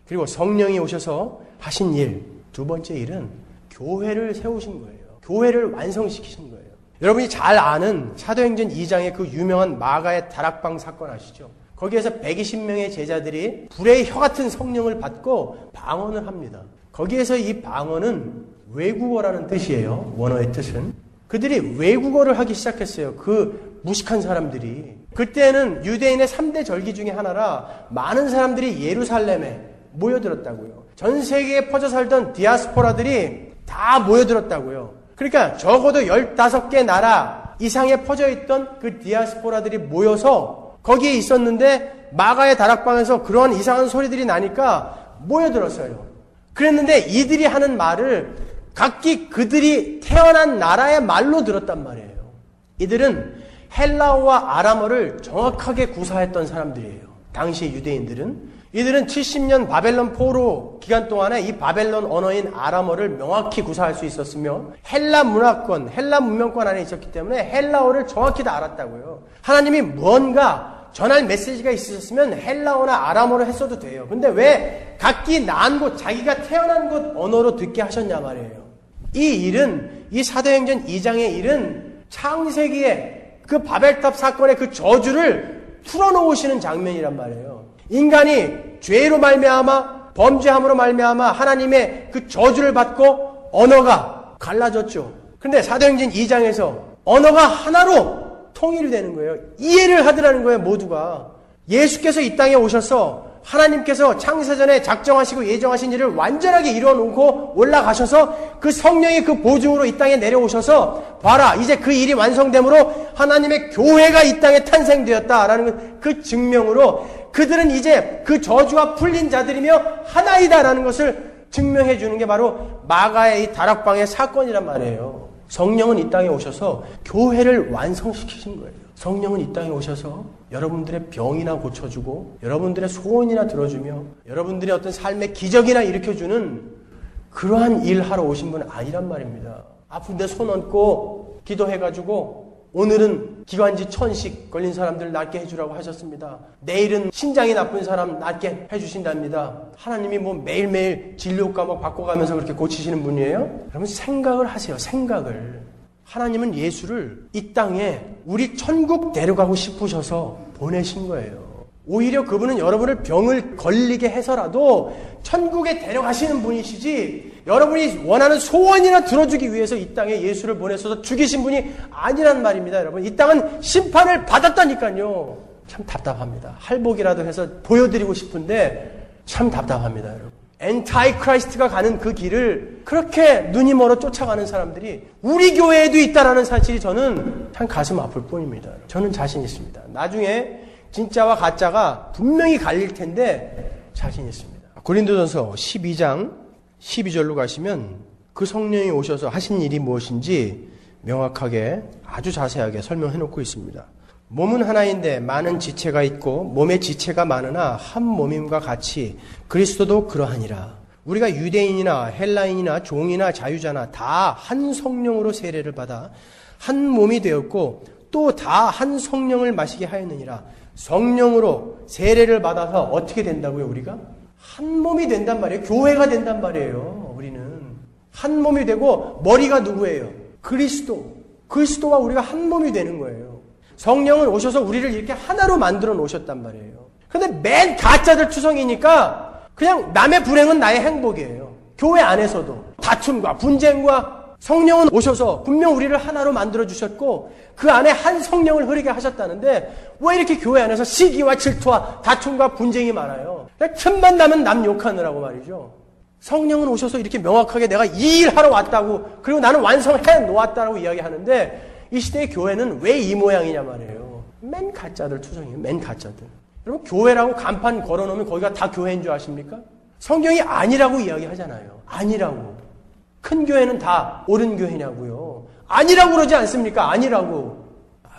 그리고 성령이 오셔서 하신 일, 두 번째 일은 교회를 세우신 거예요. 교회를 완성시키신 거예요. 여러분이 잘 아는 사도행전 2장의 그 유명한 마가의 다락방 사건 아시죠? 거기에서 120명의 제자들이 불의 혀 같은 성령을 받고 방언을 합니다. 거기에서 이 방언은 외국어라는 뜻이에요. 원어의 뜻은. 그들이 외국어를 하기 시작했어요. 그 무식한 사람들이. 그때는 유대인의 3대 절기 중에 하나라 많은 사람들이 예루살렘에 모여들었다고요. 전 세계에 퍼져 살던 디아스포라들이 다 모여들었다고요. 그러니까 적어도 15개 나라 이상에 퍼져 있던 그 디아스포라들이 모여서 거기에 있었는데 마가의 다락방에서 그러한 이상한 소리들이 나니까 모여들었어요. 그랬는데 이들이 하는 말을 각기 그들이 태어난 나라의 말로 들었단 말이에요. 이들은 헬라어와 아람어를 정확하게 구사했던 사람들이에요. 당시 유대인들은. 이들은 70년 바벨론 포로 기간 동안에 이 바벨론 언어인 아람어를 명확히 구사할 수 있었으며 헬라 문화권, 헬라 문명권 안에 있었기 때문에 헬라어를 정확히 다 알았다고요. 하나님이 뭔가 전할 메시지가 있으셨으면 헬라어나 아람어로 했어도 돼요. 근데 왜 각기 난 곳, 자기가 태어난 곳 언어로 듣게 하셨냐 말이에요. 이 일은, 이 사도행전 2장의 일은 창세기에 그 바벨탑 사건의 그 저주를 풀어놓으시는 장면이란 말이에요. 인간이 죄로 말미암아 범죄함으로 말미암아 하나님의 그 저주를 받고 언어가 갈라졌죠. 그런데 사도행전 2장에서 언어가 하나로 통일이 되는 거예요. 이해를 하더라는 거예요. 모두가. 예수께서 이 땅에 오셔서 하나님께서 창세전에 작정하시고 예정하신 일을 완전하게 이루어놓고 올라가셔서 그 성령의 그 보증으로 이 땅에 내려오셔서 봐라 이제 그 일이 완성됨으로 하나님의 교회가 이 땅에 탄생되었다라는 그 증명으로 그들은 이제 그 저주가 풀린 자들이며 하나이다라는 것을 증명해 주는 게 바로 마가의 이 다락방의 사건이란 말이에요. 성령은 이 땅에 오셔서 교회를 완성시키신 거예요. 성령은 이 땅에 오셔서 여러분들의 병이나 고쳐주고 여러분들의 소원이나 들어주며 여러분들의 어떤 삶의 기적이나 일으켜주는 그러한 일하러 오신 분은 아니란 말입니다. 아픈데 손 얹고 기도해가지고 오늘은 기관지 1000씩 걸린 사람들 낫게 해주라고 하셨습니다. 내일은 신장이 나쁜 사람 낫게 해주신답니다. 하나님이 뭐 매일매일 진료 과목 바꿔가면서 그렇게 고치시는 분이에요? 여러분 생각을 하세요. 생각을. 하나님은 예수를 이 땅에 우리 천국 데려가고 싶으셔서 보내신 거예요. 오히려 그분은 여러분을 병을 걸리게 해서라도 천국에 데려가시는 분이시지 여러분이 원하는 소원이나 들어주기 위해서 이 땅에 예수를 보내셔서 죽이신 분이 아니란 말입니다. 여러분 이 땅은 심판을 받았다니까요. 참 답답합니다. 할복이라도 해서 보여드리고 싶은데 참 답답합니다. 여러분 엔타이 크라이스트가 가는 그 길을 그렇게 눈이 멀어 쫓아가는 사람들이 우리 교회에도 있다라는 사실이 저는 참 가슴 아플 뿐입니다. 저는 자신 있습니다. 나중에 진짜와 가짜가 분명히 갈릴 텐데 자신 있습니다. 고린도전서 12장 12절로 가시면 그 성령이 오셔서 하신 일이 무엇인지 명확하게 아주 자세하게 설명해 놓고 있습니다. 몸은 하나인데 많은 지체가 있고 몸의 지체가 많으나 한 몸임과 같이 그리스도도 그러하니라. 우리가 유대인이나 헬라인이나 종이나 자유자나 다 한 성령으로 세례를 받아 한 몸이 되었고 또 다 한 성령을 마시게 하였느니라. 성령으로 세례를 받아서 어떻게 된다고요? 우리가 한 몸이 된단 말이에요. 교회가 된단 말이에요. 우리는 한 몸이 되고 머리가 누구예요? 그리스도와 우리가 한 몸이 되는 거예요. 성령은 오셔서 우리를 이렇게 하나로 만들어 놓으셨단 말이에요. 근데 맨 가짜들 투성이니까 그냥 남의 불행은 나의 행복이에요. 교회 안에서도 다툼과 분쟁과 성령은 오셔서 분명 우리를 하나로 만들어 주셨고 그 안에 한 성령을 흐르게 하셨다는데 왜 이렇게 교회 안에서 시기와 질투와 다툼과 분쟁이 많아요? 틈만 나면 남 욕하느라고 말이죠. 성령은 오셔서 이렇게 명확하게 내가 이 일 하러 왔다고 그리고 나는 완성해 놓았다라고 이야기하는데 이 시대의 교회는 왜 이 모양이냐 말이에요. 맨 가짜들 투성이에요. 맨 가짜들. 여러분 교회라고 간판 걸어놓으면 거기가 다 교회인 줄 아십니까? 성경이 아니라고 이야기하잖아요. 아니라고. 큰 교회는 다 옳은 교회냐고요. 아니라고 그러지 않습니까? 아니라고.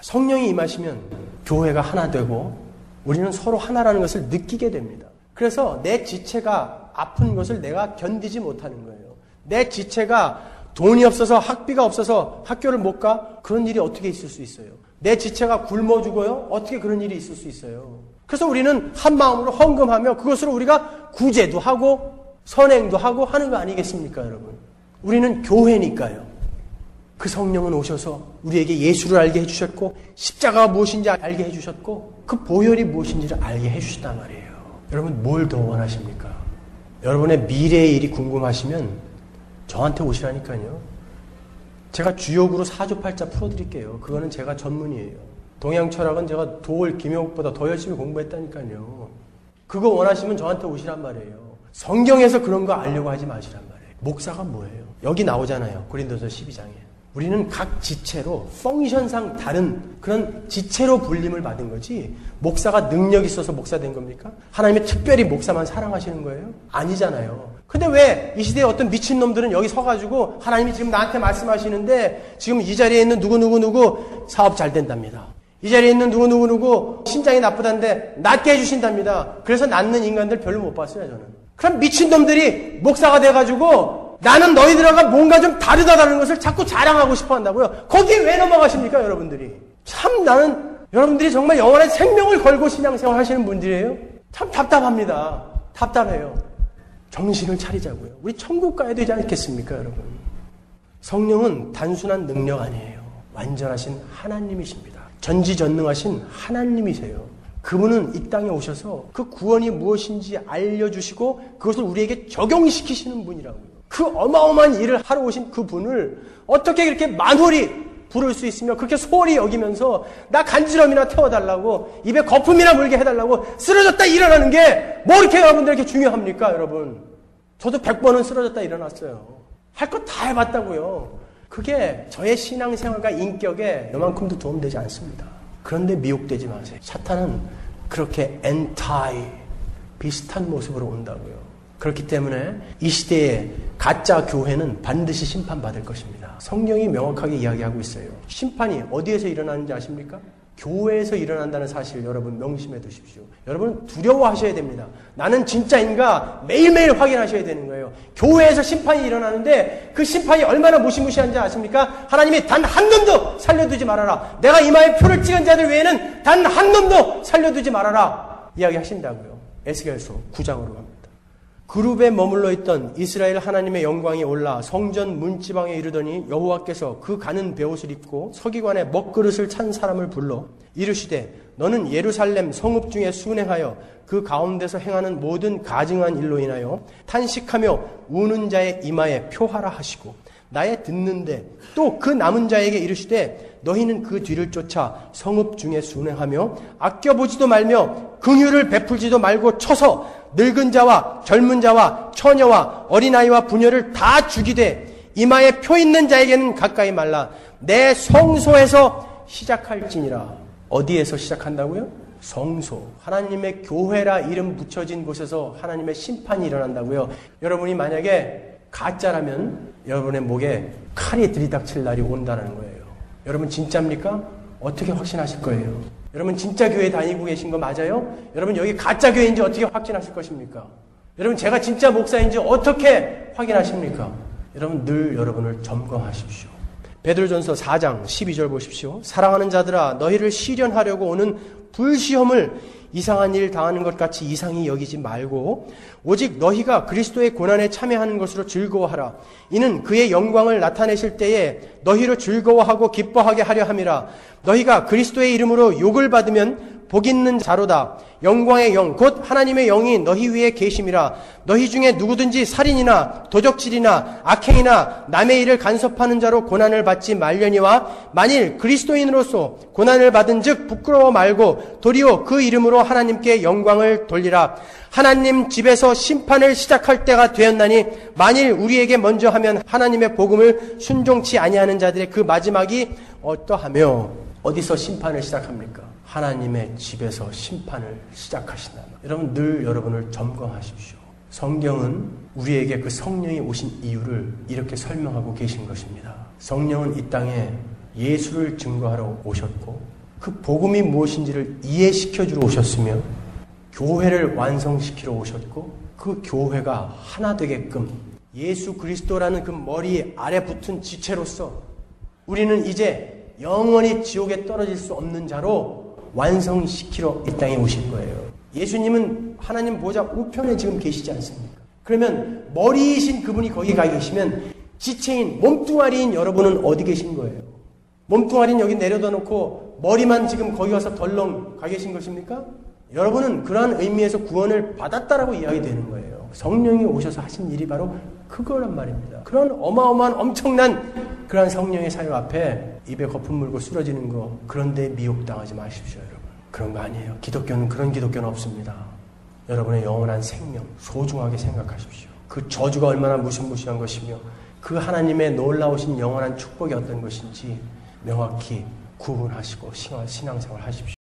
성령이 임하시면 교회가 하나 되고 우리는 서로 하나라는 것을 느끼게 됩니다. 그래서 내 지체가 아픈 것을 내가 견디지 못하는 거예요. 내 지체가 돈이 없어서 학비가 없어서 학교를 못 가? 그런 일이 어떻게 있을 수 있어요? 내 지체가 굶어 죽어요? 어떻게 그런 일이 있을 수 있어요? 그래서 우리는 한 마음으로 헌금하며 그것으로 우리가 구제도 하고 선행도 하고 하는 거 아니겠습니까, 여러분? 우리는 교회니까요. 그 성령은 오셔서 우리에게 예수를 알게 해주셨고 십자가가 무엇인지 알게 해주셨고 그 보혈이 무엇인지를 알게 해주셨단 말이에요. 여러분 뭘 더 원하십니까? 여러분의 미래의 일이 궁금하시면 저한테 오시라니까요. 제가 주역으로 사주팔자 풀어드릴게요. 그거는 제가 전문이에요. 동양 철학은 제가 도올 김영욱보다 더 열심히 공부했다니까요. 그거 원하시면 저한테 오시란 말이에요. 성경에서 그런 거 알려고 하지 마시란 말이에요. 목사가 뭐예요? 여기 나오잖아요. 고린도서 12장에. 우리는 각 지체로 펑션상 다른 그런 지체로 불림을 받은 거지 목사가 능력 있어서 목사 된 겁니까? 하나님이 특별히 목사만 사랑하시는 거예요? 아니잖아요. 근데 왜 이 시대에 어떤 미친놈들은 여기 서가지고 하나님이 지금 나한테 말씀하시는데 지금 이 자리에 있는 누구누구 사업 잘 된답니다. 이 자리에 있는 누구누구 신장이 나쁘다는데 낫게 해주신답니다. 그래서 낫는 인간들 별로 못 봤어요, 저는. 그럼 미친놈들이 목사가 돼가지고 나는 너희들과 뭔가 좀 다르다는 것을 자꾸 자랑하고 싶어 한다고요. 거기에 왜 넘어가십니까, 여러분들이? 참 나는 여러분들이 정말 영원한 생명을 걸고 신앙생활 하시는 분들이에요. 참 답답합니다. 답답해요. 정신을 차리자고요. 우리 천국 가야 되지 않겠습니까, 여러분? 성령은 단순한 능력 아니에요. 완전하신 하나님이십니다. 전지전능하신 하나님이세요. 그분은 이 땅에 오셔서 그 구원이 무엇인지 알려주시고 그것을 우리에게 적용시키시는 분이라고요. 그 어마어마한 일을 하러 오신 그 분을 어떻게 그렇게 만홀히 부를 수 있으며 그렇게 소홀히 여기면서 나 간지럼이나 태워달라고 입에 거품이나 물게 해달라고 쓰러졌다 일어나는 게 뭐 이렇게 여러분들에게 중요합니까, 여러분? 저도 100번은 쓰러졌다 일어났어요. 할 거 다 해봤다고요. 그게 저의 신앙생활과 인격에 요만큼도 도움되지 않습니다. 그런데 미혹되지 마세요. 사탄은 그렇게 비슷한 모습으로 온다고요. 그렇기 때문에 이 시대의 가짜 교회는 반드시 심판받을 것입니다. 성경이 명확하게 이야기하고 있어요. 심판이 어디에서 일어나는지 아십니까? 교회에서 일어난다는 사실 여러분 명심해 두십시오. 여러분 두려워하셔야 됩니다. 나는 진짜인가 매일매일 확인하셔야 되는 거예요. 교회에서 심판이 일어나는데 그 심판이 얼마나 무시무시한지 아십니까? 하나님이 단 한 놈도 살려두지 말아라. 내가 이마에 표를 찍은 자들 외에는 단 한 놈도 살려두지 말아라. 이야기하신다고요. 에스겔서 9장으로 갑니다. 그룹에 머물러 있던 이스라엘 하나님의 영광이 올라 성전 문지방에 이르더니 여호와께서 그 가는 베옷을 입고 서기관의 먹그릇을 찬 사람을 불러 이르시되 너는 예루살렘 성읍 중에 순행하여 그 가운데서 행하는 모든 가증한 일로 인하여 탄식하며 우는 자의 이마에 표하라 하시고 나의 듣는데 또 그 남은 자에게 이르시되 너희는 그 뒤를 쫓아 성읍 중에 순행하며 아껴보지도 말며 긍휼을 베풀지도 말고 쳐서 늙은 자와 젊은 자와 처녀와 어린아이와 부녀를 다 죽이되 이마에 표 있는 자에게는 가까이 말라. 내 성소에서 시작할지니라. 어디에서 시작한다고요? 성소. 하나님의 교회라 이름 붙여진 곳에서 하나님의 심판이 일어난다고요. 여러분이 만약에 가짜라면 여러분의 목에 칼이 들이닥칠 날이 온다는 거예요. 여러분 진짜입니까? 어떻게 확신하실 거예요? 여러분 진짜 교회 다니고 계신 거 맞아요? 여러분 여기 가짜 교회인지 어떻게 확신하실 것입니까? 여러분 제가 진짜 목사인지 어떻게 확인하십니까? 여러분 늘 여러분을 점검하십시오. 베드로전서 4장 12절 보십시오. 사랑하는 자들아 너희를 시련하려고 오는 불시험을 이상한 일 당하는 것 같이 이상히 여기지 말고 오직 너희가 그리스도의 고난에 참여하는 것으로 즐거워하라. 이는 그의 영광을 나타내실 때에 너희로 즐거워하고 기뻐하게 하려 함이라. 너희가 그리스도의 이름으로 욕을 받으면 복 있는 자로다. 영광의 영 곧 하나님의 영이 너희 위에 계심이라. 너희 중에 누구든지 살인이나 도적질이나 악행이나 남의 일을 간섭하는 자로 고난을 받지 말려니와 만일 그리스도인으로서 고난을 받은 즉 부끄러워 말고 도리어 그 이름으로 하나님께 영광을 돌리라. 하나님 집에서 심판을 시작할 때가 되었나니 만일 우리에게 먼저 하면 하나님의 복음을 순종치 아니하는 자들의 그 마지막이 어떠하며. 어디서 심판을 시작합니까? 하나님의 집에서 심판을 시작하신다. 여러분 늘 여러분을 점검하십시오. 성경은 우리에게 그 성령이 오신 이유를 이렇게 설명하고 계신 것입니다. 성령은 이 땅에 예수를 증거하러 오셨고 그 복음이 무엇인지를 이해시켜주러 오셨으며 교회를 완성시키러 오셨고 그 교회가 하나 되게끔 예수 그리스도라는 그 머리 아래 붙은 지체로서 우리는 이제 영원히 지옥에 떨어질 수 없는 자로 완성시키러 이 땅에 오신 거예요. 예수님은 하나님 보좌 우편에 지금 계시지 않습니까? 그러면 머리이신 그분이 거기 가 계시면 지체인 몸뚱아리인 여러분은 어디 계신 거예요? 몸뚱아리는 여기 내려다 놓고 머리만 지금 거기 가서 덜렁 가 계신 것입니까? 여러분은 그러한 의미에서 구원을 받았다라고 이야기되는 거예요. 성령이 오셔서 하신 일이 바로 그거란 말입니다. 그런 어마어마한 엄청난 그러한 성령의 사역 앞에 입에 거품 물고 쓰러지는 거, 그런데 미혹당하지 마십시오, 여러분. 그런 거 아니에요. 기독교는 그런 기독교는 없습니다. 여러분의 영원한 생명 소중하게 생각하십시오. 그 저주가 얼마나 무시무시한 것이며 그 하나님의 놀라우신 영원한 축복이 어떤 것인지 명확히 구분하시고 신앙생활 하십시오.